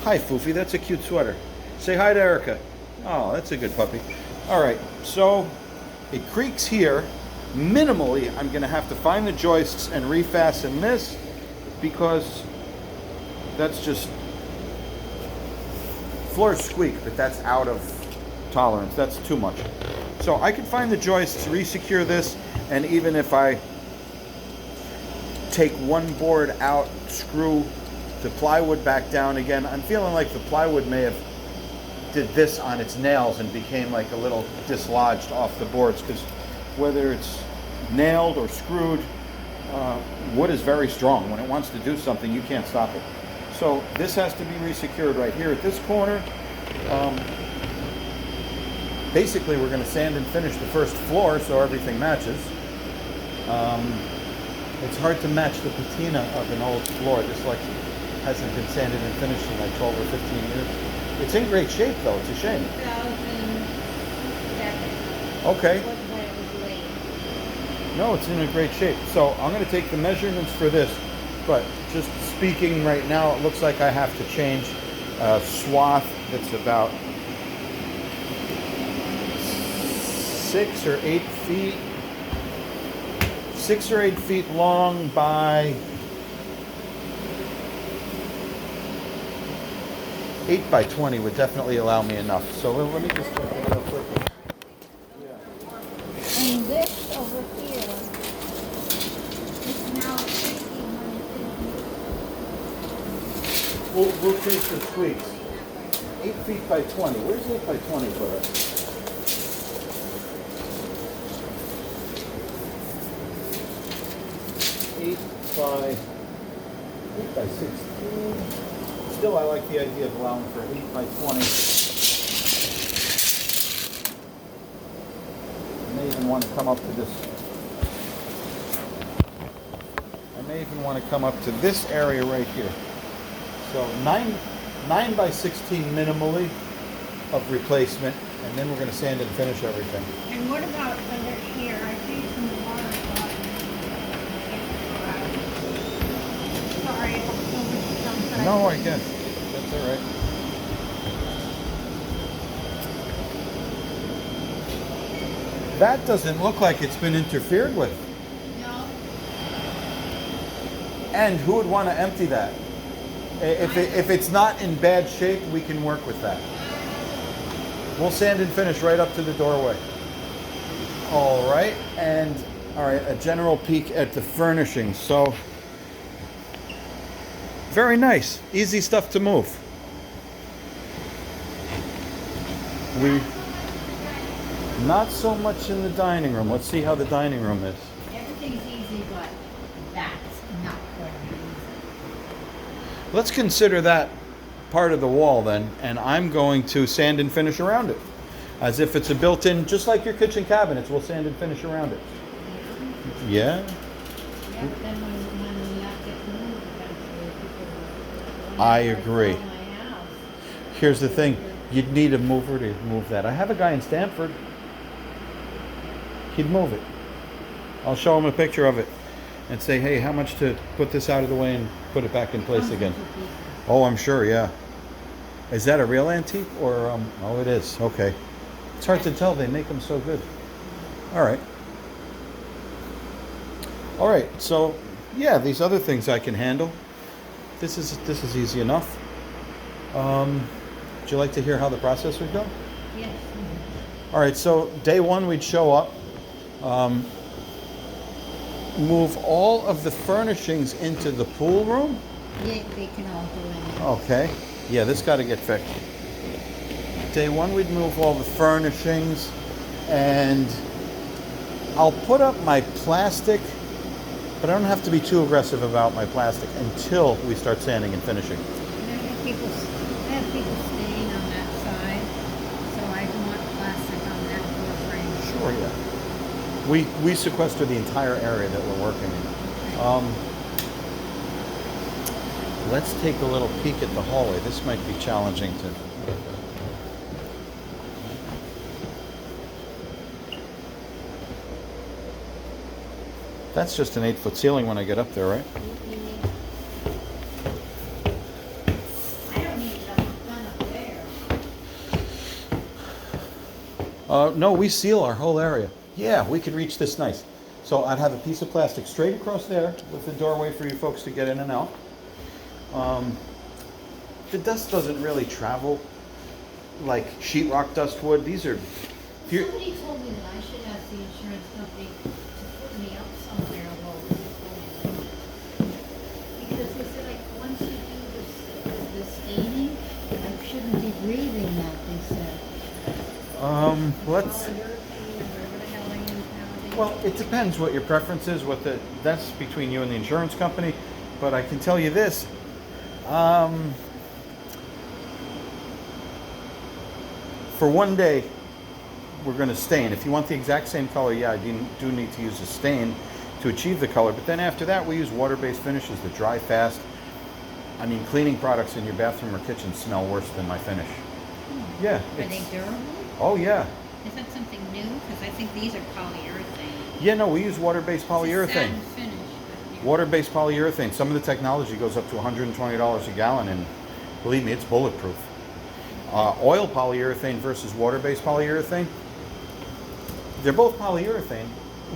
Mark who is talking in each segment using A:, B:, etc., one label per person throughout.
A: Hi, Foofy. That's a cute sweater. Say hi to Erica. Oh, that's a good puppy. All right, so it creaks here. Minimally, I'm going to have to find the joists and refasten this because that's just floors squeak, but that's out of tolerance. That's too much. So I can find the joists, resecure this, and even if I take one board out, screw the plywood back down again, I'm feeling like the plywood may have did this on its nails and became like a little dislodged off the boards, because whether it's nailed or screwed, wood is very strong. When it wants to do something, you can't stop it. So this has to be resecured right here at this corner. Basically, we're going to sand and finish the first floor so everything matches. It's hard to match the patina of an old floor, just like hasn't been sanded and finished in like 12 or 15 years. It's in great shape though, it's a shame.
B: 2007.
A: Okay.
B: Was when it was laid.
A: No, it's in a great shape. So I'm going to take the measurements for this, but just speaking right now, it looks like I have to change a swath that's about 6 or 8 feet. 6 or 8 feet long by 8 by 20 would definitely allow me enough. So let me just check it real quick.
B: And this over here is now 1,500.
A: We'll take the squeaks. 8 feet by 20. Where's 8 by 20 for us? 8 by 16. Still, I like the idea of allowing for 8 by 20. I may even want to come up to this. I may even want to come up to this area right here. So 9 by 16 minimally of replacement, and then we're going to sand and finish everything.
B: And what about under here? I think some water Sorry, if I'm so much stuff that
A: No, I guess. That's all right. That doesn't look like it's been interfered with.
B: No.
A: And who would want to empty that? If it's not in bad shape, we can work with that. We'll sand and finish right up to the doorway. All right, and all right, a general peek at the furnishings. So, very nice, easy stuff to move. Not so much in the dining room. Let's see how the dining room is.
B: Everything's easy, but that's not going to be easy.
A: Let's consider that part of the wall then, and I'm going to sand and finish around it. As if it's a built-in, just like your kitchen cabinets, we'll sand and finish around it. Yeah?
B: Yeah, but then when that gets moved, eventually people
A: I agree.
B: My house.
A: Here's the thing, you'd need a mover to move that. I have a guy in Stamford. He'd move it. I'll show him a picture of it and say, hey, how much to put this out of the way and put it back in place again? Oh, I'm sure, yeah. Is that a real antique or, oh, it is, okay. It's hard to tell, they make them so good. All right. All right, so, yeah, these other things I can handle. This is easy enough. Would you like to hear how the process would go?
B: Yes.
A: All right, so day one we'd show up, move all of the furnishings into the pool room.
B: Yeah, they can all go in.
A: Okay, yeah, this got to get fixed. Day one we'd move all the furnishings, and I'll put up my plastic, but I don't have to be too aggressive about my plastic until we start sanding and finishing.
B: And I have people staying on that side, so I don't want plastic on that door frame.
A: Sure, yeah. We sequester the entire area that we're working in. Let's take a little peek at the hallway. This might be challenging to... That's just an 8-foot ceiling when I get up there, right?
B: I don't need them.
A: No, we seal our whole area. Yeah, we could reach this nice. So I'd have a piece of plastic straight across there with the doorway for you folks to get in and out. The dust doesn't really travel like sheetrock dust would. These are...
B: Somebody told me that I should ask the insurance company to put me up somewhere while this is going on. Because they said, like, once you do the staining, I shouldn't be breathing that, they said.
A: Let's...
B: Polyurethane or whatever the hell they use nowadays.
A: Well, it depends what your preference is. That's between you and the insurance company. But I can tell you this. For one day, we're going to stain. If you want the exact same color, yeah, I do need to use a stain to achieve the color. But then after that, we use water-based finishes that dry fast. I mean, cleaning products in your bathroom or kitchen smell worse than my finish. Yeah.
B: Are they durable?
A: Oh, yeah.
B: Is that something new? Because I think these are polyurethane.
A: Yeah, no, we use water-based polyurethane.
B: It's a satin finish. But yeah.
A: Water-based polyurethane. Some of the technology goes up to $120 a gallon, and believe me, it's bulletproof. Oil polyurethane versus water-based polyurethane. They're both polyurethane.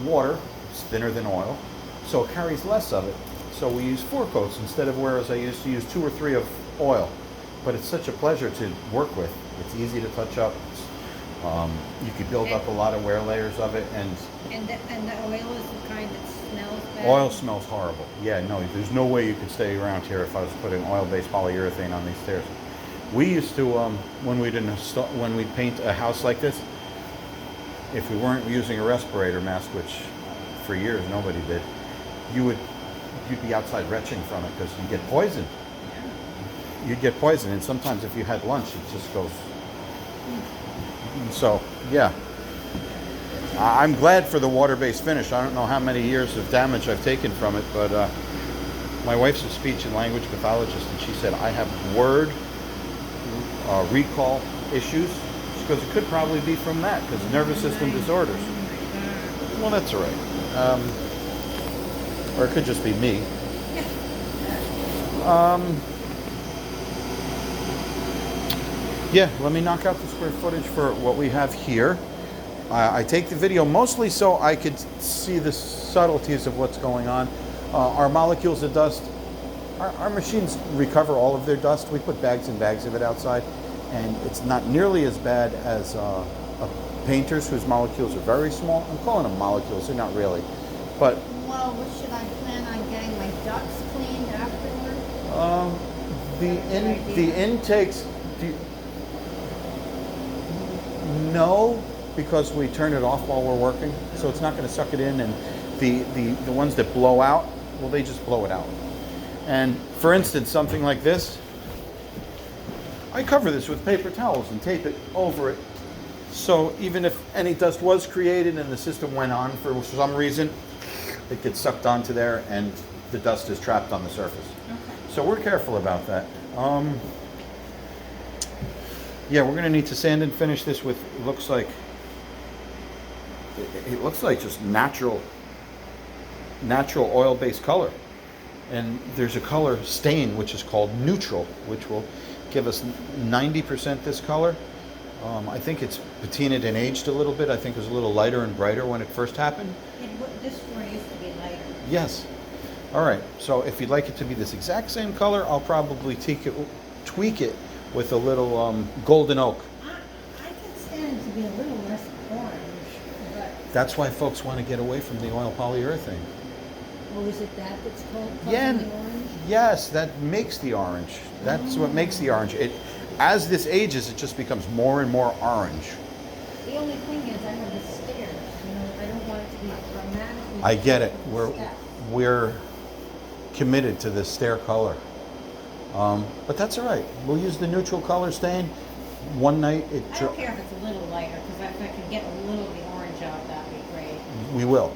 A: Water is thinner than oil, so it carries less of it. So we use 4 coats instead of whereas I used to use 2 or 3 of oil. But it's such a pleasure to work with. It's easy to touch up. You could build up a lot of wear layers of it, and
B: the oil is the kind that smells bad?
A: oil smells horrible. Yeah, no, there's no way you could stay around here if I was putting oil-based polyurethane on these stairs. We used to, when we'd paint a house like this, if we weren't using a respirator mask, which for years nobody did, you'd be outside retching from it because you'd get poisoned.
B: Yeah.
A: You'd get poisoned, and sometimes if you had lunch, it just goes. So, yeah. I'm glad for the water-based finish. I don't know how many years of damage I've taken from it, but my wife's a speech and language pathologist, and she said I have word recall issues because it could probably be from that, because nervous system disorders. Well, that's all right. Or it could just be me. Yeah, let me knock out the square footage for what we have here. I take the video mostly so I could see the subtleties of what's going on. Our molecules of dust, our machines recover all of their dust. We put bags and bags of it outside, and it's not nearly as bad as a painter's, whose molecules are very small. I'm calling them molecules, they're not really. But
B: Well, what should I plan on getting my ducts cleaned afterward?
A: the intakes, no, because we turn it off while we're working, so it's not going to suck it in. And the ones that blow out, well, they just blow it out. And for instance, something like this, I cover this with paper towels and tape it over it. So even if any dust was created and the system went on for some reason, it gets sucked onto there and the dust is trapped on the surface.
B: Okay.
A: So we're careful about that. Yeah, we're going to need to sand and finish this with, it looks like just natural oil-based color. And there's a color stain which is called neutral, which will give us 90% this color. I think it's patinaed and aged a little bit. I think it was a little lighter and brighter when it first happened.
B: This one used to be lighter.
A: Yes. All right. So if you'd like it to be this exact same color, I'll probably tweak it with a little golden oak.
B: I can stand it to be a little less orange, but
A: That's why folks want to get away from the oil polyurethane.
B: oh, is it that's called
A: Yeah.
B: the orange?
A: Yes, that makes the orange. That's what makes the orange. As this ages, it just becomes more and more orange.
B: The only thing is, I have the stairs. I don't want it to be dramatically.
A: I get it.
B: step.
A: We're committed to this stair color. But that's all right. We'll use the neutral color stain. One night
B: I don't care if it's a little lighter, because if I can get a little of the orange out, that'd be great.
A: we will.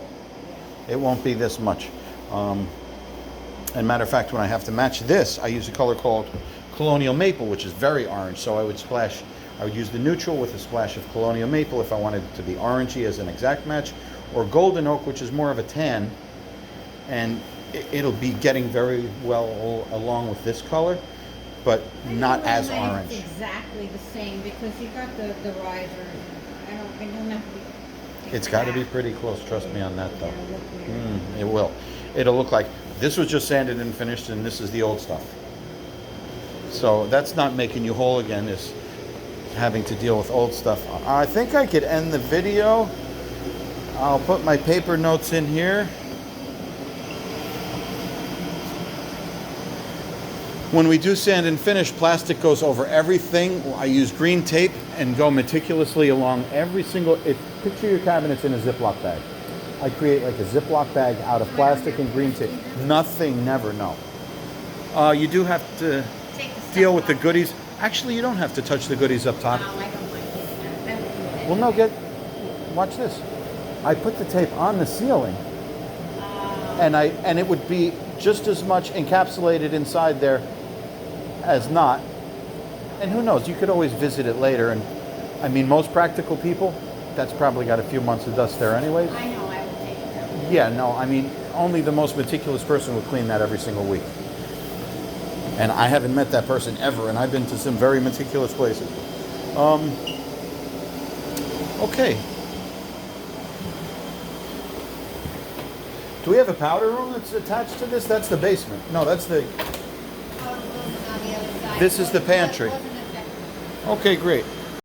B: Yeah.
A: It won't be this much. And matter of fact, when I have to match this, I use a color called Colonial Maple, which is very orange. So I would use the neutral with a splash of Colonial Maple if I wanted it to be orangey as an exact match, or Golden Oak, which is more of a tan, and it'll be getting very well along with this color, but not as orange.
B: It's exactly the same, because you got the risers. I don't I don't have to be.
A: It's got to be pretty close. Trust me on that, though.
B: It'll look weird.
A: It will. It'll look like this was just sanded and finished, and this is the old stuff. So that's not making you whole again. Is having to deal with old stuff. I think I could end the video. I'll put my paper notes in here. When we do sand and finish, plastic goes over everything. I use green tape and go meticulously along every single. Picture your cabinets in a Ziploc bag. I create like a Ziploc bag out of plastic and green tape. Nothing, never, no. You do have to
B: Take the stuff
A: deal with the
B: off.
A: goodies. Actually, you don't have to touch the goodies up top.
B: No, I don't like it. I would do it.
A: Well, no, watch this. I put the tape on the ceiling, and it would be just as much encapsulated inside there as not. And who knows? You could always visit it later. And I mean, most practical people, that's probably got a few months of dust there, anyways.
B: I know, I would take it out.
A: Yeah, no, I mean, only the most meticulous person would clean that every single week. And I haven't met that person ever, and I've been to some very meticulous places. Okay. Do we have a powder room that's attached to this? That's the basement. No, that's the...
B: Oh, the building's on the other side.
A: This is the pantry.
B: It wasn't affected.
A: Okay, great.